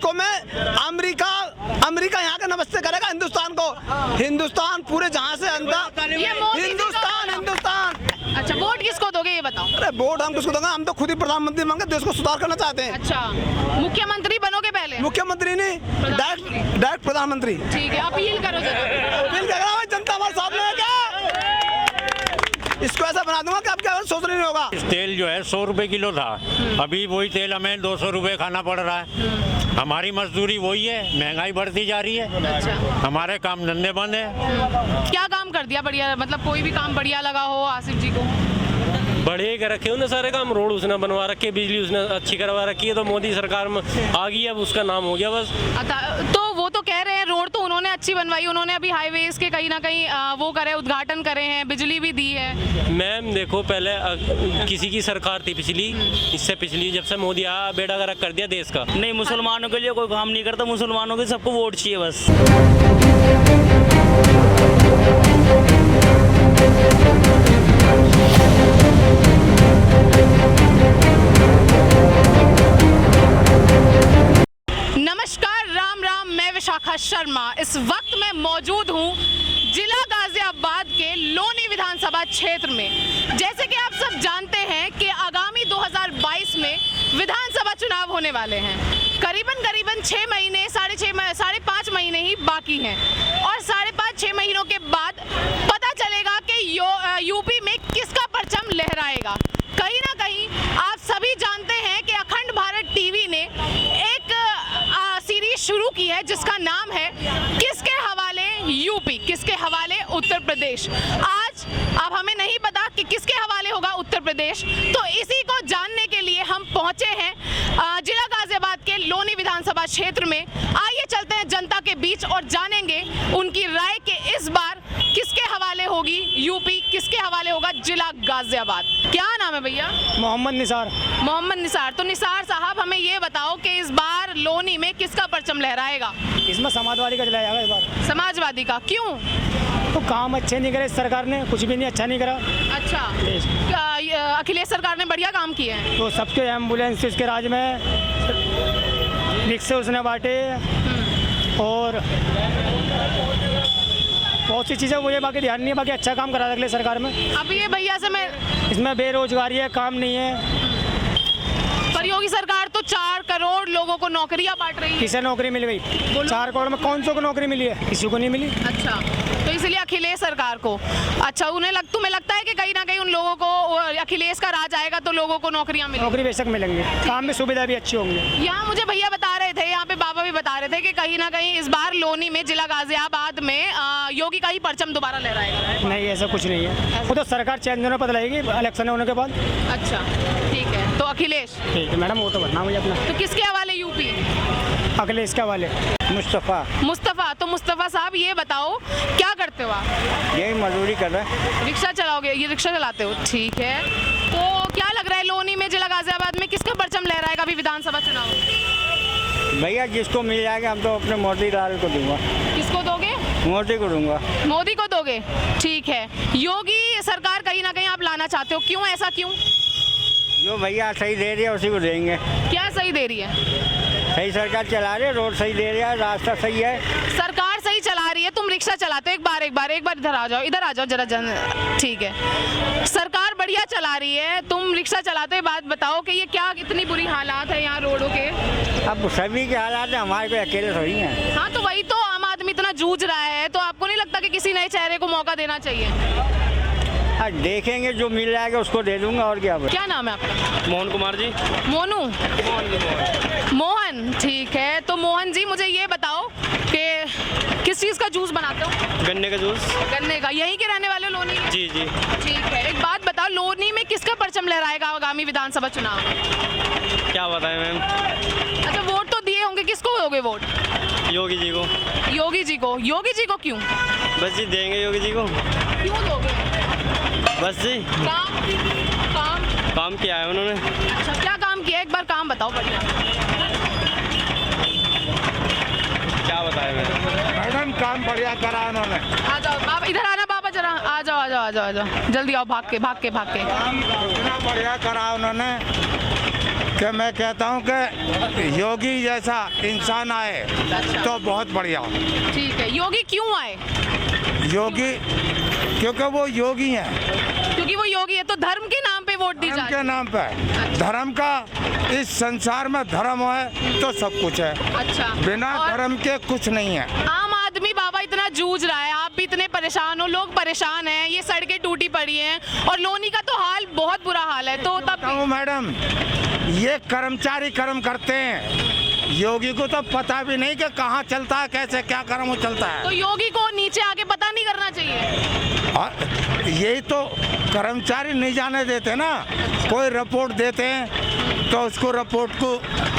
इसको मैं अमेरिका यहाँ का नमस्ते करेगा हिंदुस्तान को। हिंदुस्तान पूरे जहाँ से अंदर हिंदुस्तान। अच्छा, वोट किसको दोगे ये बताओ? अरे वोट हम किसको देंगे? हम तो खुद ही प्रधानमंत्री मांगे, देश को सुधार करना चाहते हैं। अच्छा, मुख्यमंत्री बनोगे पहले? मुख्यमंत्री नहीं, डायरेक्ट प्रधानमंत्री। ठीक है, अपील करो जरा। अपील कर रहा हूँ, जनता हमारे साथ में है क्या? इसको ऐसा बना दूंगा कि आपके सोचना नहीं होगा। तेल जो है 100 रुपए किलो था, अभी वही तेल हमें 200 रुपए खाना पड़ रहा है। हमारी मजदूरी वही है, महंगाई बढ़ती जा रही है। अच्छा, हमारे काम धंधे बंद है। क्या काम कर दिया बढ़िया, मतलब कोई भी काम बढ़िया लगा हो आसिफ जी को? बढ़िया कर रखे उन्हें सारे काम, रोड उसने बनवा रखी है, बिजली उसने अच्छी करवा रखी है, तो मोदी सरकार में आ गई, अब उसका नाम हो गया बस। तो वो तो कह रहे हैं रोड तो उन्होंने अच्छी बनवाई, उन्होंने अभी हाईवेज के कहीं ना कहीं वो करे, उद्घाटन करे हैं, बिजली भी दी है। मैम देखो, पहले किसी की सरकार थी पिछली, इससे पिछली, जब से मोदी आया बेड़ा गर्क कर दिया देश का। नहीं, मुसलमानों के लिए कोई काम नहीं करता, मुसलमानों के सबको वोट चाहिए बस। नमस्कार, राम राम, मैं विशाखा शर्मा। इस वक्त मैं मौजूद हूँ जिला गाजियाबाद के लोनी विधानसभा क्षेत्र में। जैसे कि आप सब जानते हैं कि आगामी 2022 में विधानसभा चुनाव होने वाले हैं। करीबन 6 महीने, साढ़े 5 महीने ही बाकी हैं और 5.5-6 महीनों के बाद पता चलेगा कि यूपी में किसका परचम लहराएगा। कहीं ना कहीं आप सभी जानते हैं कि अखंड भारत टीवी ने एक सीरीज शुरू की है जिसका नाम है किसके हवाले यूपी, किसके हवाले उत्तर प्रदेश। आज अब हमें नहीं पता कि किसके हवाले होगा उत्तर प्रदेश, तो इसी को जानने के लिए हम पहुंचे हैं जिला गाजियाबाद के लोनी विधानसभा क्षेत्र में। आइए चलते हैं जनता के बीच और जानेंगे उनकी राय के इस बार किसके हवाले होगी यूपी, किसके हवाले होगा जिला गाजियाबाद। क्या नाम है भैया? मोहम्मद निसार। तो निसार साहब, हमें ये बताओ कि इस बार लोनी में किसका परचम लहराएगा? इसमें समाजवादी का चलाया जाएगा इस बार। समाजवादी का क्यों? तो काम अच्छे नहीं करे सरकार ने, कुछ भी नहीं अच्छा नहीं करा। अच्छा, अखिलेश सरकार ने बढ़िया काम किए हैं। तो सबके एम्बुलेंस उसके राज में रिक्शे उसने बांटे और बहुत सी चीज़ें, मुझे बाकी ध्यान नहीं है, बाकी अच्छा काम करा अगले सरकार में। अब ये भैया से मैं, इसमें बेरोजगारी है, काम नहीं है। पर योगी सरकार तो 4 करोड़ लोगों को नौकरियां बांट रही है। किसे नौकरी मिल गई? 4 करोड़ में कौन सा को नौकरी मिली है? किसी को नहीं मिली। अच्छा, तो इसलिए अखिलेश सरकार को, अच्छा तुम्हें लगता है कि कहीं ना कहीं उन लोगों को, अखिलेश का राज आएगा तो लोगों को नौकरियां मिलेंगी? नौकरी बेशक मिलेंगी, काम में सुविधा भी अच्छी होंगी। यहाँ मुझे भैया बता रहे थे, यहाँ पे बाबा भी बता रहे थे कि कहीं ना कहीं इस बार लोनी में, जिला गाजियाबाद में योगी का ही परचम दोबारा लहराएगा। नहीं, ऐसा कुछ नहीं है, वो तो सरकार चेंज होने पता लगेगी इलेक्शन होने के बाद। अच्छा, ठीक है, तो अखिलेश। ठीक है मैडम, वो तो बनना मुझे अपना। तो किसके हवाले यूपी? अखिलेश के हवाले मुस्तफ़ा। तो मुस्तफ़ा साहब, ये बताओ क्या करते हो आप? यही मजदूरी कर रहे हैं। रिक्शा चलाओगे? ये रिक्शा चलाते हो, ठीक है। तो क्या लग रहा है लोनी में, जिला गाजियाबाद में किसका परचम लहराएगा अभी विधानसभा चुनाव? भैया जिसको मिल जाएगा, हम तो अपने मोदी लाल को दूंगा। किसको दोगे? मोदी को दूंगा। मोदी को दोगे, ठीक है। योगी सरकार कहीं ना कहीं आप लाना चाहते हो, क्यों, ऐसा क्यों? जो भैया सही दे रही है उसी को देंगे। क्या सही दे रही है? सही सरकार चला रही है, रोड सही दे रही है, रास्ता सही है। सरकार सही चला रही है, तुम रिक्शा चलाते हो। एक बार इधर आ जाओ जरा ठीक है। सरकार बढ़िया चला रही है, तुम रिक्शा चलाते हो। बात बताओ कि ये क्या, इतनी बुरी हालात है यहाँ रोडों के? अब सभी के हालात है, हमारे को अकेले थोड़ी हैं। हाँ, तो वही तो, आम आदमी इतना जूझ रहा है, तो आपको नहीं लगता कि किसी नए चेहरे को मौका देना चाहिए? देखेंगे, जो मिल जाएगा उसको दे दूंगा, और क्या नाम है आपका? मोहन कुमार जी। मोनू? मोहन, ठीक है। तो मोहन जी, मुझे ये बताओ कि किस चीज़ का जूस बनाते हो? गन्ने का जूस। गन्ने का। यहीं के रहने वाले लोनी के? जी। ठीक है। एक बात बताओ, लोनी में किसका परचम लहराएगा आगामी विधानसभा चुनाव? क्या बताएं मैम? अच्छा, वोट तो दिए होंगे, किसको दोगे वोट? योगी जी को। योगी जी को क्यों? बस जी, देंगे योगी जी को। क्यों दोगे? बस जी, काम किया है उन्होंने। अच्छा, क्या काम किया? एक बार काम बताओ बढ़िया। क्या बताएं मैडम, काम बढ़िया करा उन्होंने। आ जाओ बाबा, इधर आना बाबा जरा, आ जाओ जल्दी आओ, भाग के। काम इतना बढ़िया करा उन्होंने, कि मैं कहता हूँ कि योगी जैसा इंसान आए तो बहुत बढ़िया। ठीक है, योगी क्यों आए? योगी क्योंकि वो योगी हैं, क्योंकि वो योगी है, तो धर्म के नाम पे वोट दी धर्म जाती के नाम पे। धर्म का इस संसार में धर्म है तो सब कुछ है, अच्छा, बिना और धर्म के कुछ नहीं है। आम आदमी बाबा इतना जूझ रहा है, आप भी इतने परेशान हो, लोग परेशान हैं, ये सड़कें टूटी पड़ी हैं और लोनी का तो हाल बहुत बुरा हाल है, तो तब बताऊं मैडम, ये कर्मचारी कर्म करते हैं, योगी को तो पता भी नहीं कि कहाँ चलता है, कैसे क्या कर्म चलता तो है। योगी को नीचे आके पता नहीं करना चाहिए। और यही तो कर्मचारी नहीं जाने देते ना, कोई रिपोर्ट देते हैं तो उसको रिपोर्ट को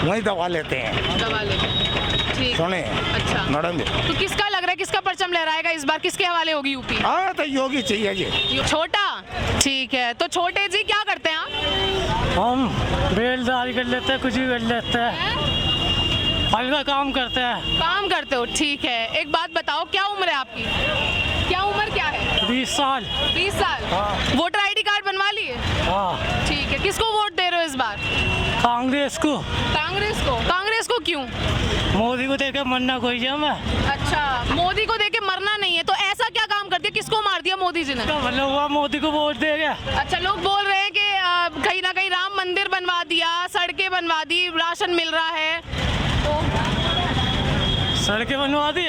वहीं दबा लेते हैं। दबा लेते हैं। ठीक। सुने अच्छा मैडम जी, तो किसका लग रहा है, किसका परचम लहराएगा इस बार, किसके हवाले होगी यूपी? हाँ तो योगी चाहिए जी। छोटा, ठीक है, तो छोटे जी क्या करते हैं आप? हम बेलदारी कर लेते हैं, कुछ भी कर लेते हैं, हल्का काम करते हैं। काम करते हो, ठीक है। एक बात बताओ, क्या उम्र है आपकी? क्या उम्र क्या है? 20 साल। 20 साल। वोटर आईडी कार्ड बनवा लिए? हाँ। ठीक है, किसको वोट दे रहे हो इस बार? कांग्रेस को। कांग्रेस को? कांग्रेस को क्यों? मोदी को देख के मरना कोई है मैं। अच्छा, मोदी को देके मरना नहीं है, तो ऐसा क्या काम कर दिया, किसको मार दिया मोदी जी ने? तो मतलब हुआ मोदी को वोट देगा। अच्छा, लोग बोल रहे हैं कि कहीं ना कहीं राम मंदिर बनवा दिया, सड़कें बनवा दी, राशन मिल रहा है, तो सड़कें बनवा दी,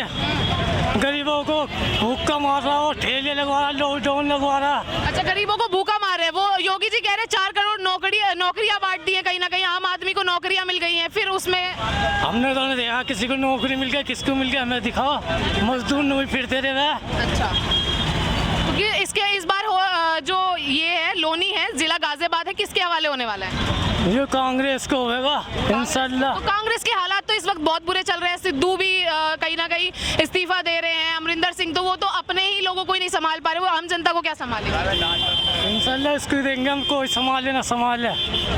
गरीबों को भूखा मार रहा हो, ठेले लगवा रहा, लॉकडाउन लगवा रहा। अच्छा, गरीबों को भूखा मार रहे हैं। वो योगी जी कह रहे 4 करोड़ नौकरियां बांट दी है, कहीं ना कहीं आम आदमी को नौकरियां मिल गई हैं, फिर उसमें हमने तो नहीं देखा किसी को नौकरी मिल गई, किसको मिल गया, हमें दिखाओ। मजदूर नहीं फिरते रहे। अच्छा, क्योंकि इसके इस बार जो ये है लोनी है, जिला गाजियाबाद है, किसके हवाले होने वाला है? ये कांग्रेस को होगा इंशाल्लाह। तो कांग्रेस के हालात तो इस वक्त बहुत बुरे चल रहे हैं। सिद्धू भी कहीं ना कहीं इस्तीफा दे रहे हैं, अमरिंदर सिंह तो वो तो अपने ही लोगों को ही नहीं संभाल पा रहे, वो आम जनता को क्या संभालेगा? इंशाल्लाह इसको देंगे हम, कोई संभाले ना संभाले।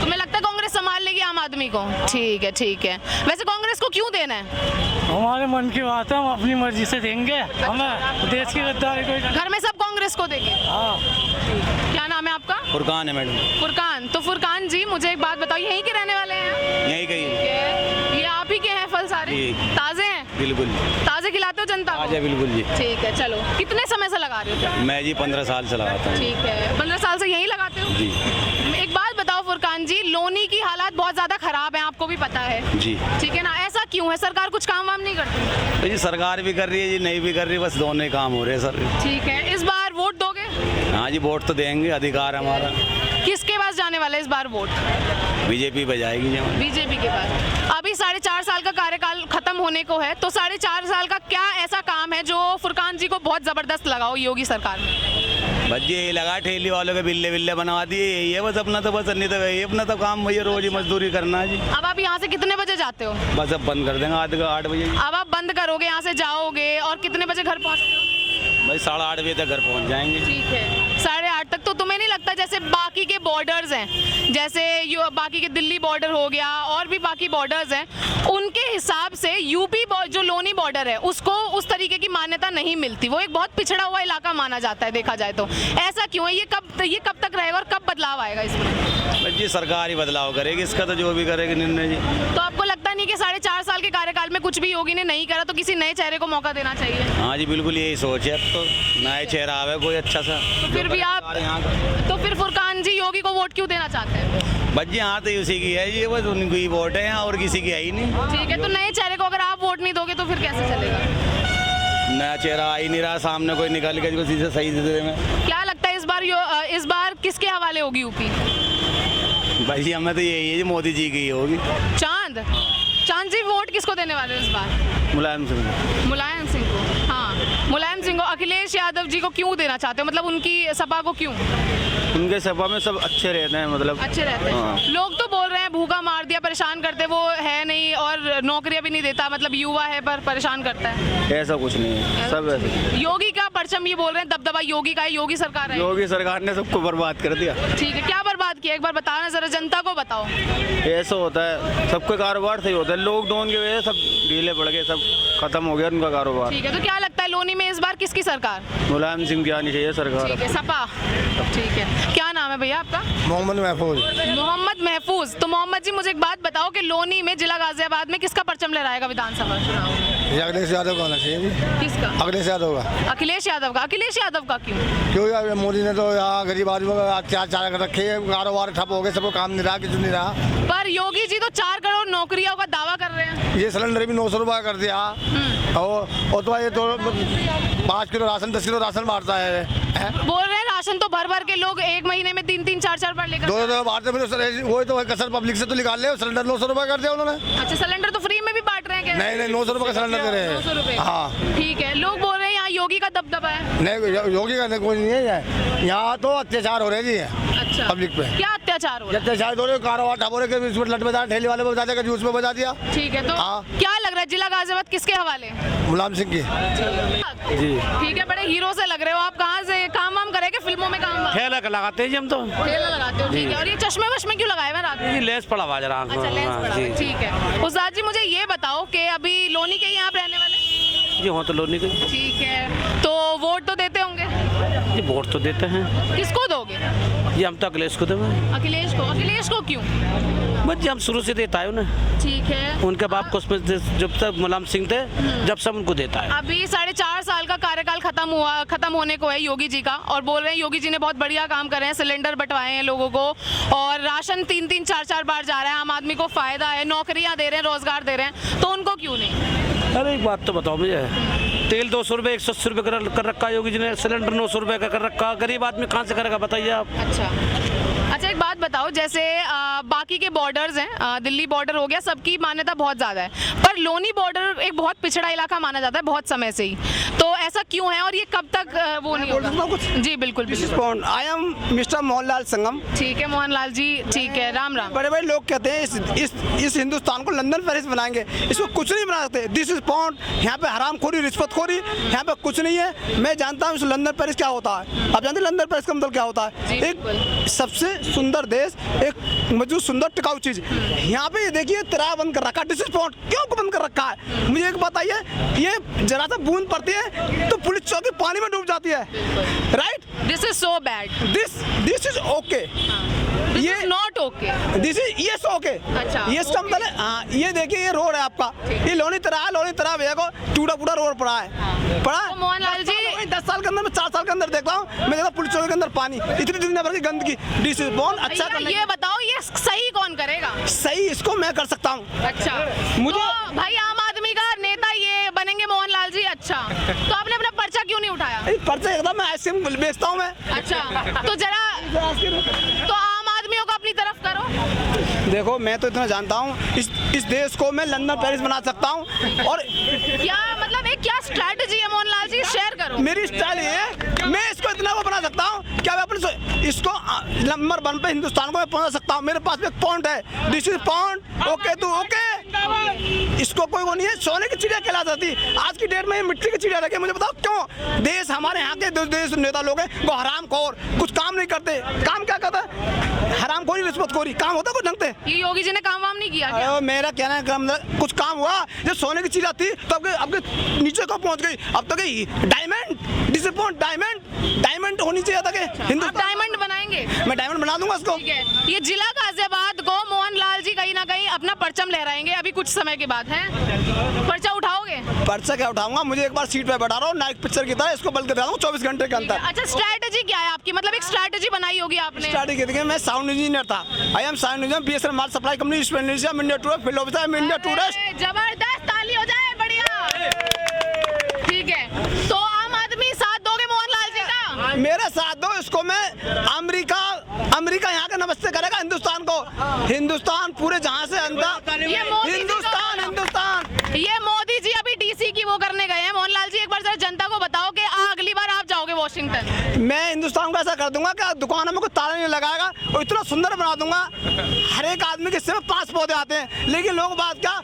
तुम्हें लगता है कांग्रेस संभाल लेगी आम आदमी को? ठीक है, ठीक है। वैसे कांग्रेस को क्यों देना है? हमारे मन की बात है, हम अपनी मर्जी से देंगे, हमें देश की गद्दारी कोई। घर में सब कांग्रेस को देंगे? हाँ। क्या नाम है आपका? फुरकान है मैडम। फुरकान। तो फुरकान जी, मुझे एक बात बताओ, यहीं के रहने वाले हैं? यहीं कहीं। ये आप ही के हैं फल सारे? जी। ताजे हैं? बिल्कुल ताजे खिलाते हो जनता को? ताजा बिल्कुल जी। ठीक है, चलो। कितने समय से लगा रहे हो? मैं जी 15 साल से लगाता हूँ। ठीक है, 15 साल से यहीं लगाते हो? जी। एक बात बताओ फुरकान जी, लोनी की हालात बहुत ज्यादा खराब है, आपको भी पता है। जी। ठीक है ना, ऐसा क्यों है? सरकार कुछ काम वाम नहीं करती? तो जी सरकार भी कर रही है जी, नहीं भी कर रही, बस दोनों ही काम हो रहे हैं सर। ठीक है, इस बार वोट दोगे? हाँ जी, वोट तो देंगे, अधिकार है हमारा। किसके पास जाने वाला है इस बार वोट? बीजेपी बजाएगी जी हमारी। बीजेपी के पास। अभी 4.5 साल का कार्यकाल खत्म होने को है, तो 4.5 साल का क्या ऐसा काम है जो फुरकान जी को बहुत जबरदस्त लगा हो योगी सरकार में? बस ये लगा ठेली वालों के बिल्ले बिल्ले बनवा दिए, यही है बस। अपना तो बस नहीं तो यही अपना तो काम भैया, रोज ही मजदूरी करना है जी। अब आप यहाँ से कितने बजे जाते हो? बस अब बंद कर देंगे 8 बजे। अब आप बंद करोगे, यहाँ से जाओगे और कितने बजे घर पहुँचते हो? भाई 8:30 बजे तक घर पहुँच जाएंगे। ठीक है, 8:30 तक। तो तुम्हें नहीं लगता जैसे बाकी के बॉर्डर्स हैं, जैसे बाकी के दिल्ली बॉर्डर हो गया और भी बाकी बॉर्डर्स हैं, उनके हिसाब से यूपी जो लोनी बॉर्डर है उसको उस तरीके की मान्यता नहीं मिलती, वो एक बहुत पिछड़ा हुआ इलाका माना जाता है देखा जाए तो? ऐसा क्यों है? ये कब तक रहेगा और कब बदलाव आएगा इसमें? बस जी सरकार ही बदलाव करेगी, इसका तो जो भी करेगी निर्णय जी। तो आपको लगता नहीं कि 4.5 साल के कार्यकाल में कुछ भी योगी ने नहीं करा, तो किसी नए चेहरे को मौका देना चाहिए? हाँ जी बिल्कुल यही सोच है। अब तो नया चेहरा आवे कोई अच्छा सा। तो फिर भी आप, तो फिर फुरकान जी योगी को वोट क्यों देना चाहते हैं? बस जी हाँ तो उसी की है ये, बस उनको ही वोट है और किसी की है ही नहीं। ठीक है, तो नए चेहरे को अगर आप वोट नहीं दोगे तो फिर कैसे चलेगा? नया चेहरा आ ही नहीं रहा सामने, कोई निकल के जो सीधे सही दे में। क्या लगता है इस बार किसके हवाले होगी यूपी? भाई जी हमें तो यही है जी, मोदी जी की होगी। चांद जी वोट किसको देने वाले हो इस बार? मुलायम सिंह। मुलायम सिंह को? हाँ, मुलायम सिंह को। अखिलेश यादव जी को क्यों देना चाहते हो, मतलब उनकी सपा को क्यों? उनके सपा में सब अच्छे रहते हैं, मतलब अच्छे रहते हैं। लोग तो बोल रहे हैं भूखा मार दिया, परेशान करते, वो है नहीं और नौकरियां भी नहीं देता, मतलब युवा है पर परेशान करता है। ऐसा कुछ नहीं है, सब ऐसे। योगी का परचम ये बोल रहे हैं दबदबा योगी का है, योगी सरकार है। योगी सरकार ने सबको बर्बाद कर दिया। ठीक है, क्या बर्बाद किया एक बार बताना जरा, जनता को बताओ। ऐसा होता है, सबका कारोबार सही होता है, लॉकडाउन की वजह से सब ढीले पड़ गए, सब खत्म हो गया उनका कारोबार। ठीक है, तो क्या लगता है लोनी में इस बार किसकी सरकार? मुलायम सिंह की आनी चाहिए सरकार। ठीक है, सपा। ठीक है, क्या नाम है है भैया आपका? मोहम्मद महफूज। मोहम्मद महफूज। तो मोहम्मद जी मुझे एक बात बताओ कि लोनी में जिला गाजियाबाद में किसका परचम लहराएगा विधानसभा चुनाव में? ये अखिलेश यादव का होना चाहिए जी। किसका? अखिलेश यादव का। अखिलेश यादव का। अखिलेश यादव का क्यों? क्यों यार, मोदी ने तो यहाँ गरीब आदमियों का अत्याचार कर रखे हैं, कारोबार ठप हो गए, सबको काम नहीं रहा, कुछ नहीं रहा। पर योगी जी तो 4 करोड़ नौकरियों का दावा कर रहे हैं। ये सिलेंडर भी 900 रुपये कर दिया। और तो ये तो 5 किलो राशन 10 किलो राशन बांटता है। बोल रहे हैं राशन तो भर भर के लोग एक महीने में 3-3 4-4 बार लेकर। दो बांटते, फिर वही तो कसर पब्लिक से तो निकाल ले। सिलेंडर 900 रुपये कर दिया उन्होंने। अच्छा, सिलेंडर तो फ्री में भी बांट रहे हैं क्या? नहीं 900 रुपये का सिलेंडर दे रहे हैं। 900 रुपये। हाँ ठीक है, लोग बोल रहे हैं यहाँ योगी का दबदबा है। नहीं, योगी का कोई नहीं है यहाँ, तो अत्याचार हो रहे जी अच्छा, पब्लिक पे। क्या अत्याचार हो रहा है? अत्याचार हो रहे, कारोबार ठप हो रहे, कभी उसमें लट बजा, ठेले वाले को बजा दिया, कभी उसमें बजा दिया। ठीक है, तो हाँ। क्या लग रहा है जिला गाजियाबाद किसके हवाले? मुलायम सिंह की। जी ठीक है, बड़े हीरो से लग रहे हो आप। कहाँ से काम वाम करेंगे? फिल्मों में काम वाम? ठेला लगाते हैं जी हम तो। ठेला लगाते हो, ठीक है। और ये चश्मे वश्मे क्यों लगाए हुए रात में? लेस पड़ा हुआ जरा। अच्छा, लेंस पड़ा हुआ है, ठीक है। उस्ताद जी मुझे ये बताओ कि अभी लोनी के ही आप रहने वाले? जी हाँ, तो लोनी के ठीक है, तो वोट तो देते होंगे? जी वोट तो देते हैं किसको दोगे? जी, हम तो अखिलेश को देंगे। अखिलेश को। अखिलेश को क्यों? बस जी हम शुरू से देता है उन्हें। ठीक है। उनके बाप को उसमें जब तक मुलायम सिंह थे, जब सब उनको देता है। अभी 4.5 साल का कार्यकाल खत्म होने को है योगी जी का, और बोल रहे हैं योगी जी ने बहुत बढ़िया काम करे हैं, सिलेंडर बंटवाए हैं लोगों को, और राशन 3-3 4-4 बार जा रहा है, आम आदमी को फायदा है, नौकरियां दे रहे हैं, रोजगार दे रहे हैं, तो उनको क्यों नहीं? अरे एक बात तो बताओ मुझे, तेल 200 रुपये 180 रुपये कर रखा है योगी जी ने, सिलेंडर 900 रुपये का कर रखा। गरीब आदमी कहाँ से करेगा बताइए आप? अच्छा, एक बात बताओ, जैसे बाकी के बॉर्डर्स हैं, दिल्ली बॉर्डर हो गया, सबकी मान्यता बहुत ज़्यादा है, पर लोनी बॉर्डर एक बहुत पिछड़ा इलाका माना जाता है बहुत समय से ही, तो ऐसा क्यों है और ये कब तक वो नहीं होगा? कुछ जी बिल्कुल बिल्कुल। आई एम मिस्टर मोहनलाल संगम। ठीक है मोहनलाल जी, ठीक है, राम राम। बड़े बड़े लोग कहते हैं इस हिंदुस्तान को लंदन पेरिस बनाएंगे, इसको कुछ नहीं बना सकते। दिस इज पॉन्ड, यहाँ पे हरामखोरी, रिश्वतखोरी, यहाँ पे कुछ नहीं है। मैं जानता हूँ लंदन पेरिस क्या होता है। आप जानते हैं लंदन पेरिस का मतलब क्या होता है? एक सबसे सुंदर देश, एक मजबूत सुंदर टिकाऊ चीज। यहाँ पे देखिए तिराया बंद कर रखा है, दिस इज पॉन्ड, क्यों बंद कर रखा है? मुझे एक बताइए, ये जरा सा बूंद पड़ती है तो पुलिस चौकी पानी में डूब जाती है, right? This is so bad. This is okay, ये not okay, this is yes okay. अच्छा, ये इसका मतलब है, हाँ, ये देखिए ये रोड है आपका, ये लोनी तरह भैया को टूटा फूटा रोड पड़ा है, पड़ा है। तो मोहनलाल जी 10 साल के अंदर, मैं 4 साल के अंदर देखता हूँ, मैं देखता पुलिस चौकी के अंदर पानी, इतनी दुनिया भर की गंदगी। दिस इज बॉन्ड अच्छा भैया, करने ये बताओ ये सही कौन करेगा? सही इसको मैं कर सकता हूँ। अच्छा, मुझे तो भाई आम आदमी का नेता ये बनेंगे मोहनलाल जी। अच्छा, तो आपने अपना पर्चा क्यों नहीं उठाया? पर्चा एकदम, मैं आइसक्रीम बेचता हूँ मैं। अच्छा, तो जरा तो आम आदमियों को अपनी तरफ करो। देखो मैं तो इतना जानता हूँ, इस देश को मैं लंदन पेरिस बना सकता हूँ। और क्या मतलब एक क्या स्ट्रैटेजी है मोहनलाल जी, शेयर करो। मेरी स्टाइल ये है, मैं इसको इतना वो बना सकता हूँ, क्या मैं अपने इसको नंबर 1 पे हिंदुस्तान को मैं पहुंचा सकता हूँ। मेरे पास में एक पॉइंट है, दिस इज पॉइंट, ओके तू ओके। इसको कोई वो नहीं है, सोने की चिड़िया कहला जाती। आज की डेट में ये मिट्टी की चिड़िया रखे। मुझे बताओ क्यों? देश हमारे यहाँ के देश नेता लोग हैं वो हरामखोर, कुछ काम नहीं करते। काम क्या करता है? हरामखोरी, रिश्वतखोरी। काम होता कुछ ढंग से? ये योगी जी ने काम वाम नहीं किया क्या? मेरा कहना है कुछ काम हुआ। जब सोने की चिड़िया थी तो आपके नीचे कब पहुंच गई? अब तक डायमंड, डिसअपॉइंट डायमंड होनी चाहिए था कि आप डायमंड बनाएंगे? मैं डायमंड बना दूंगा इसको। ठीक है, ये जिला गाजियाबाद को मोहनलाल जी कहीं ना कहीं अपना परचम लहराएंगे अभी कुछ समय के बाद, है? पर्चा उठाओगे? पर्चा क्या उठाऊंगा? मुझे एक बार सीट पे बैठा रहा हूँ, नाइट पिक्चर की तरह इसको बंद कर देता हूँ 24 घंटे के अंदर। अच्छा, स्ट्रैटेजी क्या है आपकी? मतलब एक स्ट्रैटेजी बनाई होगी आपने? स्ट्रैटेजी देखिए, मैं साउंड इंजीनियर था। I am sound engineer, BSN mall supply company, India tourist, field officer, India tourist. जबरदस्त, ताली हो जाए, बढ़िया। ठीक है, तो आम आदमी साथ दोगे मोहनलाल जी का? मेरे साथ दो, इसको मैं अमेरिका यहाँ का नमस्ते करेगा हिंदुस्तान पूरे जहाँ से ये मोदी जी अभी डीसी की वो करने गए हैं। मोहनलाल जी एक बार जरा जनता को बताओ कि अगली बार आप जाओगे वॉशिंगटन। मैं हिंदुस्तान को ऐसा कर दूंगा कि दुकानों में कोई ताला नहीं लगाएगा और इतना सुंदर बना दूंगा। हर एक आदमी के सिर्फ 5 पौधे आते हैं, लेकिन लोग बात क्या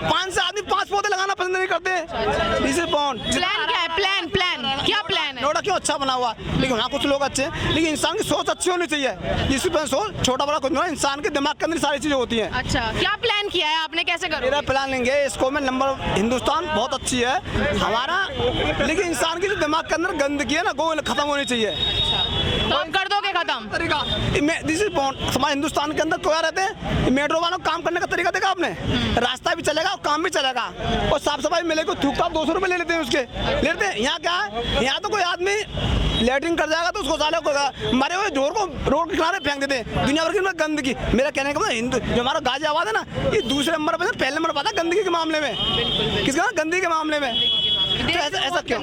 5 से आदमी 5 पौधे लगाना पसंद नहीं करते। प्लान क्या है? प्लान क्या प्लान है? नोएडा क्यों अच्छा बना हुआ, लेकिन वहाँ कुछ लोग अच्छे हैं, लेकिन इंसान की सोच अच्छी होनी चाहिए। जिसकी सोच छोटा बड़ा कुछ नहीं, इंसान के दिमाग के अंदर सारी चीजें होती हैं। अच्छा, क्या प्लान किया है आपने, कैसे करोगे? मेरा प्लान लेंगे इसको मैं नंबर, हिंदुस्तान बहुत अच्छी है हमारा, लेकिन इंसान की जो दिमाग के अंदर गंदगी है ना वो खत्म होनी चाहिए। तो अब कर दोगे खत्म? तरीका दिस इज हमारे हिंदुस्तान के अंदर क्या रहते हैं, मेट्रो वालों को काम करने का तरीका देखा आपने, रास्ता भी चलेगा और काम भी चलेगा, और साफ सफाई मिलेगी, थूकता 200 रुपये ले लेते हैं उसके, लेते हैं। यहाँ क्या है, यहाँ तो कोई आदमी लेटरिन कर जाएगा तो उसको साले को मरे हुए जोर को रोड के किनारे फेंक देते हैं, दुनिया भर की गंदगी। मेरा कहने का मतलब हिंदू जो हमारा गाजियाबाद है ना, ये दूसरे नंबर पर, पहले नंबर पर था गंदगी के मामले में। किसका? गंदगी के मामले में। तो ऐसा क्यों?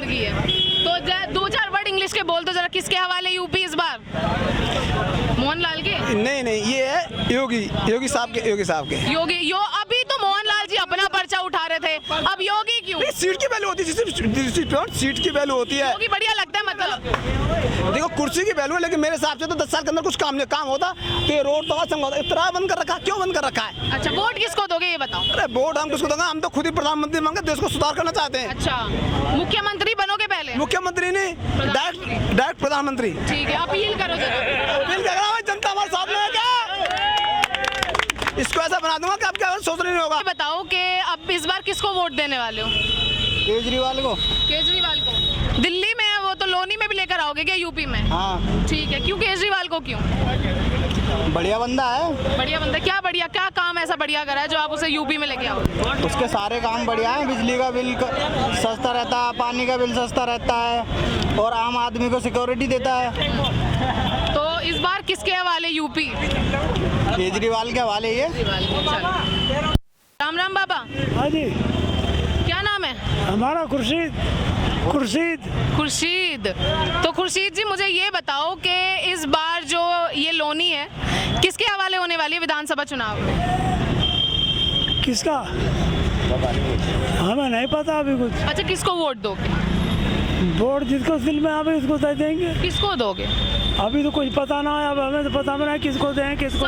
तो 2-4 वर्ड इंग्लिश के बोल दो जरा, किसके हवाले यूपी इस बार? मोहनलाल के? नहीं, ये है योगी साहब के। योगी अभी तो मोहनलाल जी अपना पर्चा उठा रहे थे, अब योगी क्यों? सीट की वैल्यू होती है, सीट की वैल्यू होती है। योगी बढ़िया लगता है मतलब? देखो कुर्सी की वैल्यू है, लेकिन मेरे हिसाब से तो 10 साल के अंदर कुछ काम होता तो ये रोड तो होता। इतना बंद कर रखा, क्यों बंद कर रखा है? अच्छा, वोट किसको दोगे ये बताओ? अरे वोट हम किसको देंगे? हम तो खुद ही प्रधानमंत्री मांगे, देश को सुधार करना चाहते हैं। अच्छा, मुख्यमंत्री बनोगे पहले? मुख्यमंत्री नहीं, डायरेक्ट प्रधानमंत्री। ठीक है, अपील करो जरा। अपील कर रहा हूं, जनता हमारे साथ में है क्या? इसको ऐसा बना दूंगा कि आपके सोच नहीं होगा। बताओ कि अब इस बार किसको वोट देने वाले हो? केजरीवाल को। केजरीवाल को? दिल्ली में है वो, तो लोनी में भी लेकर आओगे क्या यूपी में? हाँ ठीक है, क्यों केजरीवाल को क्यों? बढ़िया बंदा है। बढ़िया बंदा? क्या बढ़िया, क्या काम ऐसा बढ़िया करा है जो आप उसे यूपी में लेके आओगे? उसके सारे काम बढ़िया हैं, बिजली का बिल सस्ता रहता है, पानी का बिल सस्ता रहता है, और आम आदमी को सिक्योरिटी देता है। तो इस बार किसके हवाले यूपी? केजरीवाल के हवाले ये। राम राम बाबा। हाँ जी, क्या नाम है? हमारा खुर्शीद। खुर्शीद। तो खुर्शीद जी, मुझे ये बताओ कि इस बार जो ये लोनी है किसके हवाले होने वाली है विधानसभा चुनाव? किसका हमें नहीं पता अभी कुछ। अच्छा, किसको वोट दोगे? वोट जिसको दिल में आवे उसको दे देंगे। किसको दोगे? अभी तो कुछ पता ना है, अब हमें तो पता नहीं किसको दें किसको।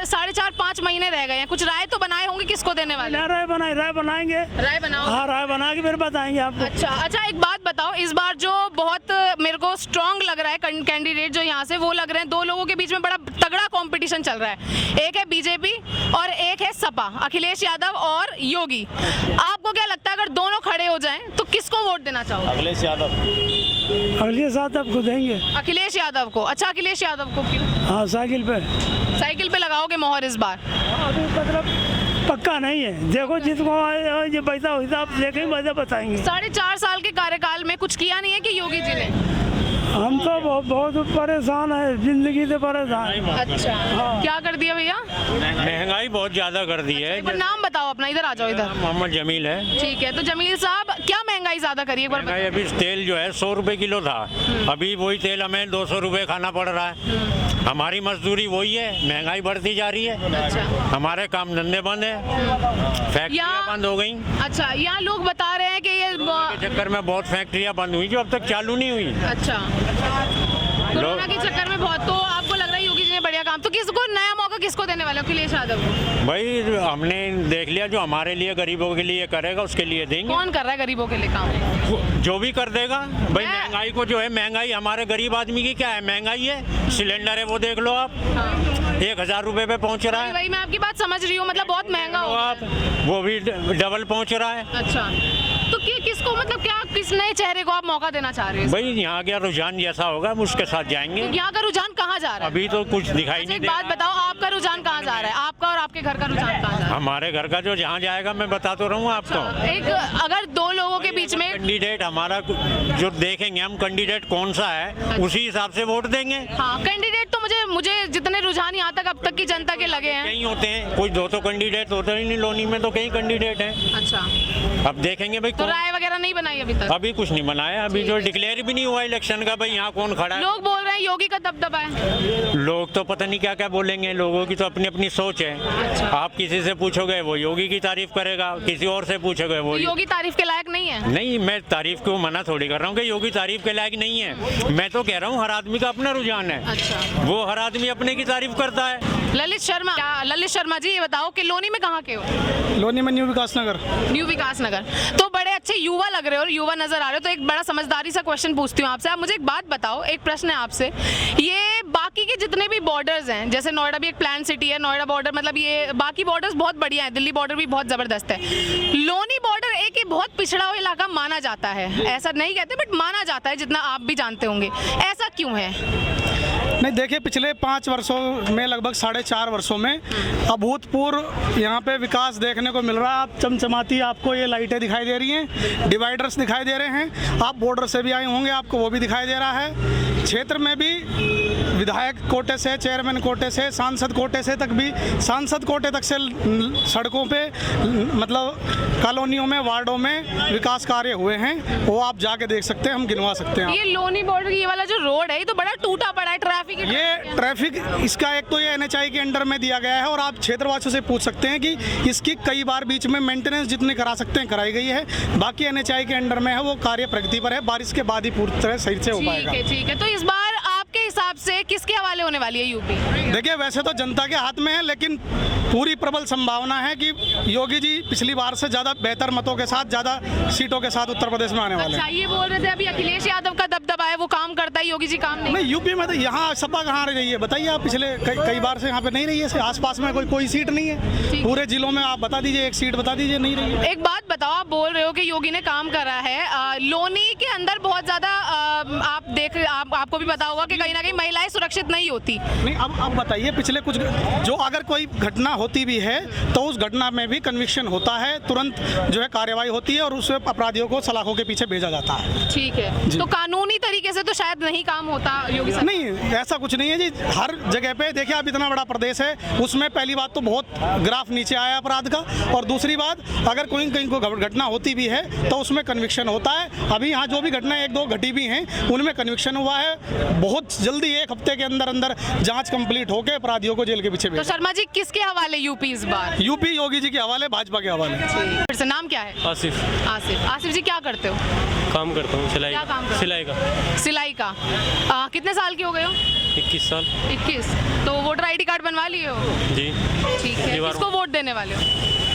4.5 महीने रह गए हैं, कुछ राय तो बनाए होंगे किसको देने वाले? राय बनाएंगे। राय बनाओ। हाँ, राय बना के फिर बताएंगे आपको। अच्छा, एक बात बताओ, इस बार जो बहुत मेरे को स्ट्रांग लग रहा है कैंडिडेट जो यहाँ से, वो लग रहे हैं 2 लोगों के बीच में बड़ा तगड़ा कंपटीशन चल रहा है। एक है बीजेपी और एक है सपा, अखिलेश यादव और योगी। आपको क्या लगता है अगर दोनों खड़े हो जाएं तो किसको वोट देना चाहोगे? अखिलेश यादव को देंगे। अखिलेश यादव को? अच्छा, अखिलेश यादव को क्यों? हाँ, साइकिल पे लगाओगे मोहर इस बार? अभी मतलब पक्का नहीं है, देखो जिसको ये पैसा हो हिसाब देखेंगे, वैसे बताएंगे। 4.5 साल के कार्यकाल में कुछ किया नहीं है कि योगी जी ने? हम तो बहुत परेशान है, जिंदगी से परेशान। अच्छा, क्या कर दिया भैया? महंगाई बहुत ज्यादा कर दी है। एक बार नाम बताओ अपना, इधर आ जाओ इधर। मोहम्मद जमील है। ठीक है, तो जमील साहब क्या महंगाई ज्यादा करी है एक बार? महंगाई अभी तेल जो है 100 रुपए किलो था, अभी वही तेल हमें 200 रुपए खाना पड़ रहा है। हमारी मजदूरी वही है, महंगाई बढ़ती जा रही है। अच्छा, हमारे काम धंधे बंद है, फैक्ट्रियाँ बंद हो गई। अच्छा, यहाँ लोग बता रहे हैं कि ये चक्कर में बहुत फैक्ट्रियाँ बंद हुई जो अब तक चालू नहीं हुई। अच्छा, कोरोना के चक्कर में बहुत। तो आपको लग रहा है योगी जी ने बढ़िया काम, तो किसको नया मौका किसको देने वाले? अखिलेश यादव को? भाई हमने देख लिया, जो हमारे लिए गरीबों के लिए करेगा उसके लिए देंगे। कौन कर रहा है गरीबों के लिए काम? जो भी कर देगा भाई। महंगाई को जो है, महंगाई हमारे गरीब आदमी की क्या है, महंगाई है। सिलेंडर है वो देख लो आप, 1000 रुपए पे पहुंच रहा है। वही मैं आपकी बात समझ रही हूँ, मतलब बहुत महंगा हो आप, वो भी डबल पहुंच रहा है। अच्छा, तो किसको मतलब क्या, किस नए चेहरे को आप मौका देना चाह रहे हैं? भाई यहाँ का रुझान जैसा होगा हम उसके साथ जाएंगे। तो यहाँ का रुझान कहाँ जा रहा है? अभी तो कुछ दिखाई नहीं एक दे बात बताओ, आपका रुझान कहाँ जा रहा है? आपका और आपके घर का रुझान कहाँ जा रहा है? हमारे घर का जो जहाँ जाएगा मैं बता तो रहा हूँ आपको। एक अगर 2 लोगों के बीच में कैंडिडेट हमारा जो देखेंगे हम, कैंडिडेट कौन सा है उसी हिसाब से वोट देंगे। हाँ, कैंडिडेट तो मुझे जितने रुझान यहाँ तक अब तक की जनता के लगे हैं, कई होते हैं, कुछ 2 कैंडिडेट होते ही नहीं, लोनी में तो कई कैंडिडेट हैं। अच्छा, अब देखेंगे भाई। तो राय वगैरह नहीं बनाई अभी तक? अभी कुछ नहीं बनाया, अभी जो डिक्लेयर भी नहीं हुआ इलेक्शन का, भाई यहाँ कौन खड़ा है। लोग बोल रहे हैं योगी का दबदबा है। लोग तो पता नहीं क्या क्या बोलेंगे, लोगों की तो अपनी अपनी सोच है। आप किसी से पूछोगे वो योगी की तारीफ करेगा, किसी और से पूछोगे वो योगी तारीफ के लायक नहीं है। नहीं, मैं तारीफ को मना थोड़ी कर रहा हूँ कि योगी तारीफ के लायक नहीं है। मैं तो कह रहा हूँ हर आदमी का अपना रुझान है। अच्छा, वो हर आदमी अपने की तारीफ करता है। ललित शर्मा जी, ये बताओ कि लोनी में कहाँ के हो? लोनी में न्यू विकास नगर। न्यू विकास नगर। तो बड़े अच्छे युवा लग रहे हो और युवा नजर आ रहे हो, तो एक बड़ा समझदारी सा क्वेश्चन पूछती हूँ आपसे। आप मुझे एक बात बताओ, एक प्रश्न है आपसे, ये बाकी के जितने भी बॉर्डर्स हैं, जैसे नोएडा भी एक प्लान सिटी है, नोएडा बॉर्डर, मतलब ये बाकी बॉर्डर्स बहुत बढ़िया है, दिल्ली बॉर्डर भी बहुत जबरदस्त है। लोनी बॉर्डर एक ही बहुत पिछड़ा हुआ इलाका माना जाता है, ऐसा नहीं कहते बट माना जाता है, जितना आप भी जानते होंगे, ऐसा क्यों है? नहीं देखिए, पिछले 5 वर्षों में, लगभग 4.5 वर्षों में अभूतपूर्व यहाँ पे विकास देखने को मिल रहा है। आप चमचमाती आपको ये लाइटें दिखाई दे रही हैं, डिवाइडर्स दिखाई दे रहे हैं, आप बॉर्डर से भी आए होंगे, आपको वो भी दिखाई दे रहा है। क्षेत्र में भी विधायक कोटे से, चेयरमैन कोटे से, सांसद कोटे से तक भी, सांसद कोटे तक से सड़कों पे, मतलब कॉलोनियों में, वार्डों में विकास कार्य हुए हैं, वो आप जाके देख सकते हैं, हम गिनवा सकते हैं। ये लोनी बॉर्डर ये वाला जो रोड है, ये तो बड़ा टूटा पड़ा है, ये ट्रैफिक इसका एक तो ये NHI के अंडर में दिया गया है, और आप क्षेत्रवासियों से पूछ सकते हैं कि इसकी कई बार बीच में मेंटेनेंस जितनी करा सकते हैं कराई गई है, बाकी NHI के अंडर में है, वो कार्य प्रगति पर है, बारिश के बाद ही पूरी तरह सही से हो पाएगा। ठीक है। तो इस बार आपके हिसाब से किसके हवाले होने वाली है यूपी? देखिए, वैसे तो जनता के हाथ में है, लेकिन पूरी प्रबल संभावना है कि योगी जी पिछली बार से ज्यादा बेहतर मतों के साथ, ज्यादा सीटों के साथ उत्तर प्रदेश में आने वाले हैं। अच्छा, ये बोल रहे थे अभी अखिलेश यादव का दबदबा है, वो काम करता है, योगी जी काम नहीं। यूपी में तो यहाँ सपा कहाँ रही है बताइए आप? पिछले कई बार से यहाँ पे नहीं रही है, आसपास में कोई सीट नहीं है, पूरे जिलों में आप बता दीजिए, एक सीट बता दीजिए, नहीं रही है। एक बात बताओ, आप बोल रहे हो कि योगी ने काम करा है, लोनी के अंदर बहुत ज्यादा आपको भी पता होगा कि कहीं ना कहीं महिलाएं सुरक्षित नहीं होती। नहीं, अब बताइए, पिछले कुछ जो अगर कोई घटना होती भी है तो उस घटना में भी कन्विक्शन होता है, तुरंत जो है कार्रवाई होती है और उस अपराधियों को सलाखों के पीछे भेजा जाता है। ठीक है, तो कानूनी तरीके से तो शायद नहीं काम होता योगी साहब? नहीं, ऐसा कुछ नहीं है जी, हर जगह पे देखिए, आप इतना बड़ा प्रदेश है, उसमें पहली बात तो बहुत ग्राफ नीचे आया अपराध का, और दूसरी बात, अगर कहीं कोई घटना होती भी है तो उसमें कन्विक्शन होता है। अभी यहाँ जो भी घटना 1-2 घटी भी हैं, उनमें कन्विक्शन हुआ है, बहुत जल्दी 1 हफ्ते के अंदर जांच कंप्लीट होकर अपराधियों को जेल के पीछे भेजा। तो शर्मा जी, किसके हवाले यूपी इस बार? यूपी योगी जी के हवाले, भाजपा के हवाले। फिर से नाम क्या है? आसिफ जी, क्या करते हो? काम करता हूँ, सिलाई। क्या काम करते हो? सिलाई का। कितने साल के हो गए हो? 21 साल। 21। तो वोटर ID कार्ड बनवा लिए हो? जी। ठीक है, किसको वोट देने वाले हो?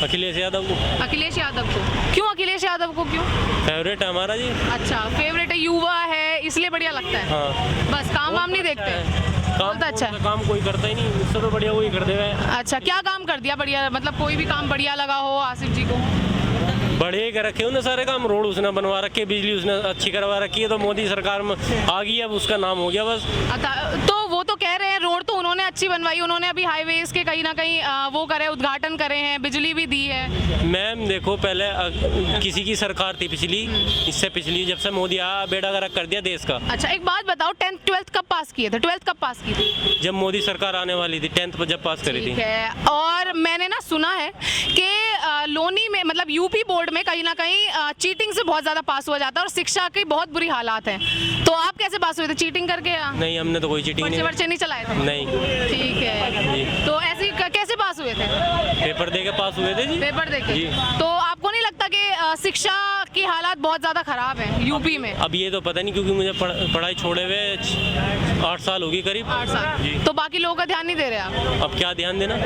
अखिलेश यादव को। अखिलेश यादव को क्यों? अखिलेश यादव को क्यों? फेवरेट है हमारा जी। अच्छा, फेवरेट है, युवा है, इसलिए बढ़िया लगता है। हाँ। बस काम वाम नहीं देखते? बोलता अच्छा है। काम कोई करता ही नहीं, उससे तो बढ़िया वही कर देगा। अच्छा, क्या काम कर दिया बढ़िया, मतलब कोई भी काम बढ़िया लगा हो आसिफ जी को? बढ़िया कर रखे उन्हें सारे काम, रोड उसने बनवा रखे, बिजली उसने अच्छी करवा रखी है, तो मोदी सरकार में आ गई, अब उसका नाम हो गया बस। तो वो तो कह रहे हैं रोड तो उन्होंने अच्छी बनवाई, उन्होंने अभी हाईवेज के कहीं ना कहीं वो करे, उद्घाटन करे हैं, बिजली भी दी है। मैम देखो, पहले किसी की सरकार थी पिछली, इससे पिछली, जब से मोदी आया बेड़ा गर्क कर दिया देश का। अच्छा, एक बात बताओ, 10th 12th कब पास किए थे? 12th कब पास की थी? जब मोदी सरकार आने वाली थी, 10th पर जब पास करी थी। ठीक है, और मैंने ना सुना है कि लोनी में, मतलब यूपी बोर्ड में कहीं ना कहीं चीटिंग से बहुत ज्यादा पास हुआ जाता है और शिक्षा की बहुत बुरी हालात हैं, तो आप कैसे पास हुए थे? चीटिंग करके? नहीं, हमने तो कोई चीटिंग नहीं चलाए थे? नहीं। ठीक है, तो ऐसे कैसे पास हुए थे? पेपर दे के पास हुए थे जी। पेपर दे के? तो आपको नहीं लगता कि शिक्षा की हालात बहुत ज्यादा खराब है यूपी में? अब ये तो पता नहीं, क्योंकि मुझे पढ़ाई छोड़े हुए 8 साल होगी करीब। 8 साल जी। तो बाकी लोगों का ध्यान नहीं दे रहे आप? अब क्या ध्यान देना।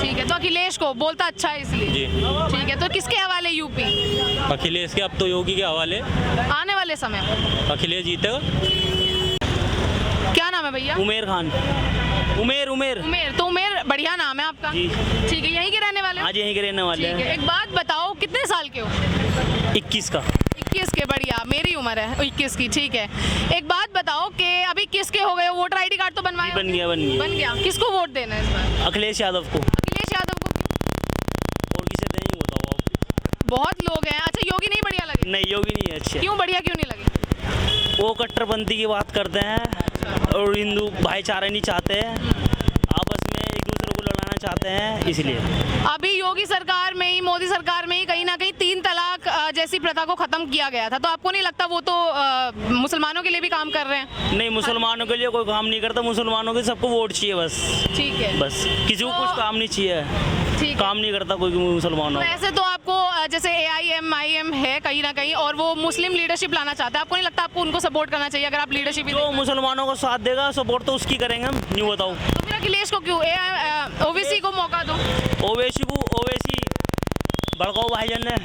ठीक है, तो अखिलेश को बोलता अच्छा है इसलिए जी। ठीक है, तो किसके हवाले यूपी? अखिलेश के, अब तो योगी के हवाले आने वाले समय में अखिलेश जीतेगा। क्या नाम है भैया? उमेर खान। उमेर। तो उमेर बढ़िया नाम है आपका जी। ठीक है, यहीं के रहने वाले हो? आज यहीं के रहने वाले ठीक है, हैं। एक बात बताओ, कितने साल के हो? 21 का। 21 के? बढ़िया, मेरी उम्र है 21 की। ठीक है, एक बात बताओ कि अभी किसके हो गए हो? वोटर ID कार्ड तो बनवाया? बन गया। किसको वोट देना है इस बार? अखिलेश यादव को। अखिलेश यादव को? और किसे देंगे बताओ? बहुत लोग हैं। अच्छा, योगी नहीं बढ़िया लगे? नहीं, योगी नहीं है अच्छे। क्यों बढ़िया क्यों नहीं लगे? वो कट्टरपंथी की बात करते हैं और हिंदू भाईचारा नहीं चाहते हैं, आपस में एक दूसरे को लड़ाना चाहते हैं, इसलिए। अभी योगी सरकार में ही, मोदी सरकार में ही कहीं ना कहीं 3 तलाक जैसी प्रथा को खत्म किया गया था, तो आपको नहीं लगता वो तो मुसलमानों के लिए भी काम कर रहे हैं? नहीं, मुसलमानों के लिए कोई काम नहीं करता, मुसलमानों के सबको वोट चाहिए बस। ठीक है, बस किसी को कुछ काम नहीं चाहिए। ठीक है। काम नहीं करता कोई मुसलमानों तो का। ऐसे तो आपको जैसे AIM है कहीं ना कहीं, और वो मुस्लिम लीडरशिप लाना चाहता है, आपको नहीं लगता आपको उनको सपोर्ट करना चाहिए अगर आप लीडरशिप ही जो मुसलमानों को साथ देगा सपोर्ट तो उसकी करेंगे हम, न्यू बताओ। तो फिर अखिलेश को क्यों, OBC को मौका दो। ओवैसी भड़काऊ भाईजान ने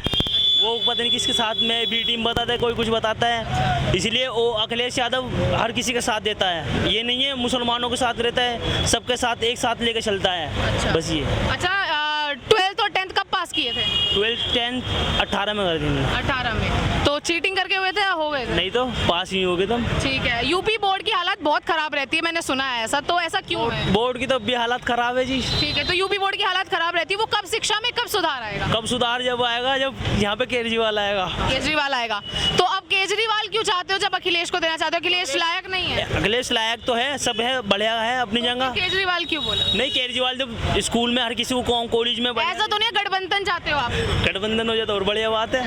वो पता नहीं किसके साथ में बी टीम बताता है, कोई कुछ बताता है, इसलिए वो अखिलेश यादव हर किसी का साथ देता है। ये नहीं है मुसलमानों के साथ रहता है, सबके साथ एक साथ लेकर चलता है। बस ये। अच्छा 12th और 10th कब पास किए थे? 12 10 18 में कर दी मैंने। 18 में। तो चीटिंग करके हुए थे या हो गए थे? नहीं तो पास ही हो गए तुम। ठीक है। यूपी बोर्ड की हालत बहुत खराब रहती है, मैंने सुना है ऐसा, तो ऐसा क्यों है? बोर्ड की तो भी हालत खराब है जी। ठीक है, तो यूपी बोर्ड की हालत खराब रहती है, वो कब शिक्षा में कब सुधार आएगा? कब सुधार जब आएगा, जब यहाँ पे केजरीवाल आएगा। केजरीवाल आएगा। तो अब केजरीवाल क्यों चाहते हो जब अखिलेश को देना चाहते हो? अखिलेश लायक नहीं है? अखिलेश लायक तो है, सब है, बढ़िया है अपनी जगह। केजरीवाल क्यों बोला? नहीं, केजरीवाल जब स्कूल में हर किसी को कॉलेज में ऐसा तो नहीं है गठबंधन चाहते हो आप? गठबंधन हो जाए तो और बढ़िया बात है।